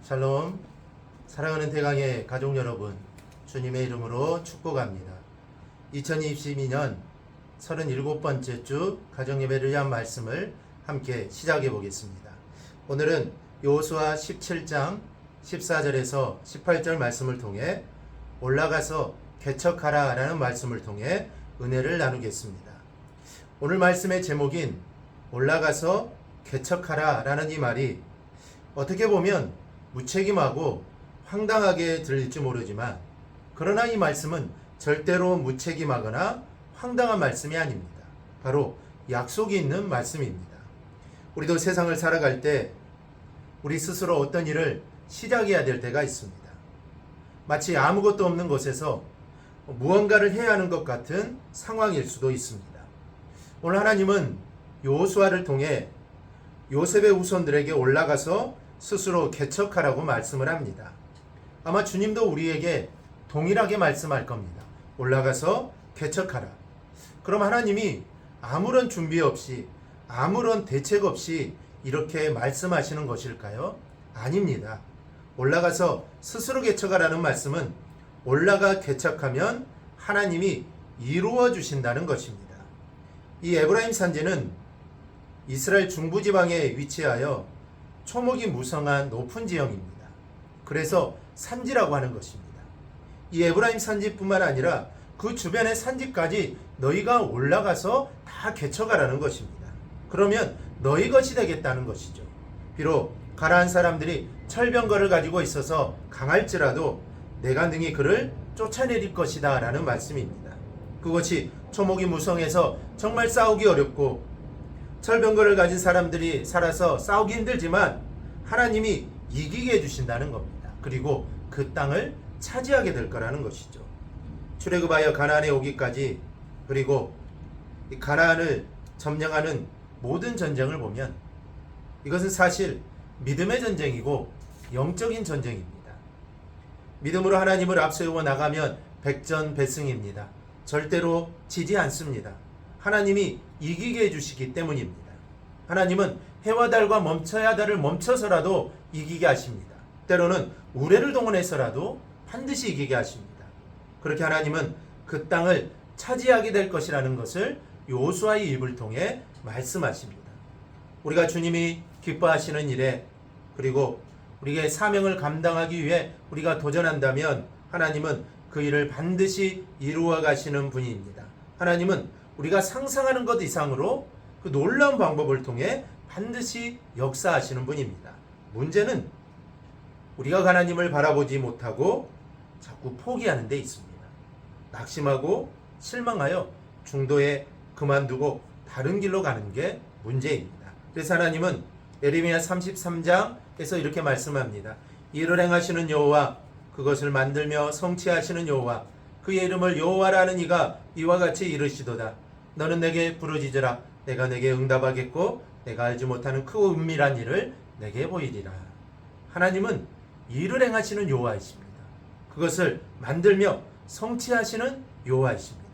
샬롬. 사랑하는 대강의 가족 여러분, 주님의 이름으로 축복합니다. 2022년 37번째 주 가정예배를 위한 말씀을 함께 시작해 보겠습니다. 오늘은 여호수아 17장 14절에서 18절 말씀을 통해 올라가서 개척하라 라는 말씀을 통해 은혜를 나누겠습니다. 오늘 말씀의 제목인 올라가서 개척하라 라는 이 말이 어떻게 보면 무책임하고 황당하게 들릴지 모르지만, 그러나 이 말씀은 절대로 무책임하거나 황당한 말씀이 아닙니다. 바로 약속이 있는 말씀입니다. 우리도 세상을 살아갈 때 우리 스스로 어떤 일을 시작해야 될 때가 있습니다. 마치 아무것도 없는 곳에서 무언가를 해야 하는 것 같은 상황일 수도 있습니다. 오늘 하나님은 여호수아를 통해 요셉의 후손들에게 올라가서 스스로 개척하라고 말씀을 합니다. 아마 주님도 우리에게 동일하게 말씀할 겁니다. 올라가서 개척하라. 그럼 하나님이 아무런 준비 없이, 아무런 대책 없이 이렇게 말씀하시는 것일까요? 아닙니다. 올라가서 스스로 개척하라는 말씀은 올라가 개척하면 하나님이 이루어 주신다는 것입니다. 이 에브라임 산지는 이스라엘 중부지방에 위치하여 초목이 무성한 높은 지형입니다. 그래서 산지라고 하는 것입니다. 이 에브라임 산지뿐만 아니라 그 주변의 산지까지 너희가 올라가서 다 개척하라는 것입니다. 그러면 너희 것이 되겠다는 것이죠. 비록 가나안 사람들이 철병거를 가지고 있어서 강할지라도 내가 능히 그를 쫓아내릴 것이다 라는 말씀입니다. 그것이 초목이 무성해서 정말 싸우기 어렵고 철병거를 가진 사람들이 살아서 싸우기 힘들지만 하나님이 이기게 해주신다는 겁니다. 그리고 그 땅을 차지하게 될 거라는 것이죠. 출애굽하여 가나안에 오기까지, 그리고 이 가나안을 점령하는 모든 전쟁을 보면 이것은 사실 믿음의 전쟁이고 영적인 전쟁입니다. 믿음으로 하나님을 앞세우고 나가면 백전백승입니다. 절대로 지지 않습니다. 하나님이 이기게 해주시기 때문입니다. 하나님은 해와 달과 멈춰야 달을 멈춰서라도 이기게 하십니다. 때로는 우레를 동원해서라도 반드시 이기게 하십니다. 그렇게 하나님은 그 땅을 차지하게 될 것이라는 것을 여호수아의 입을 통해 말씀하십니다. 우리가 주님이 기뻐하시는 일에, 그리고 우리의 사명을 감당하기 위해 우리가 도전한다면 하나님은 그 일을 반드시 이루어 가시는 분입니다. 하나님은 우리가 상상하는 것 이상으로 그 놀라운 방법을 통해 반드시 역사하시는 분입니다. 문제는 우리가 하나님을 바라보지 못하고 자꾸 포기하는 데 있습니다. 낙심하고 실망하여 중도에 그만두고 다른 길로 가는 게 문제입니다. 그래서 하나님은 예레미야 33장에서 이렇게 말씀합니다. 이를 행하시는 여호와, 그것을 만들며 성취하시는 여호와, 그의 이름을 여호와라는 이가 이와 같이 이르시도다. 너는 내게 부르짖으라. 내가 내게 응답하겠고 내가 알지 못하는 크고 은밀한 일을 내게 보이리라. 하나님은 일을 행하시는 여호와이십니다. 그것을 만들며 성취하시는 여호와이십니다.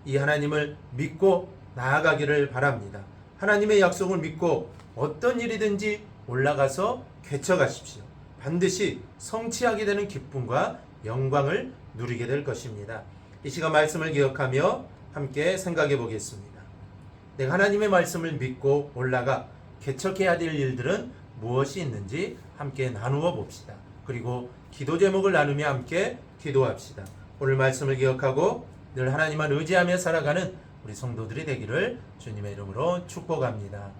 이 하나님을 믿고 나아가기를 바랍니다. 하나님의 약속을 믿고 어떤 일이든지 올라가서 개척하십시오. 반드시 성취하게 되는 기쁨과 영광을 누리게 될 것입니다. 이 시간 말씀을 기억하며 함께 생각해 보겠습니다. 내가 하나님의 말씀을 믿고 올라가 개척해야 될 일들은 무엇이 있는지 함께 나누어 봅시다. 그리고 기도 제목을 나누며 함께 기도합시다. 오늘 말씀을 기억하고 늘 하나님만 의지하며 살아가는 우리 성도들이 되기를 주님의 이름으로 축복합니다.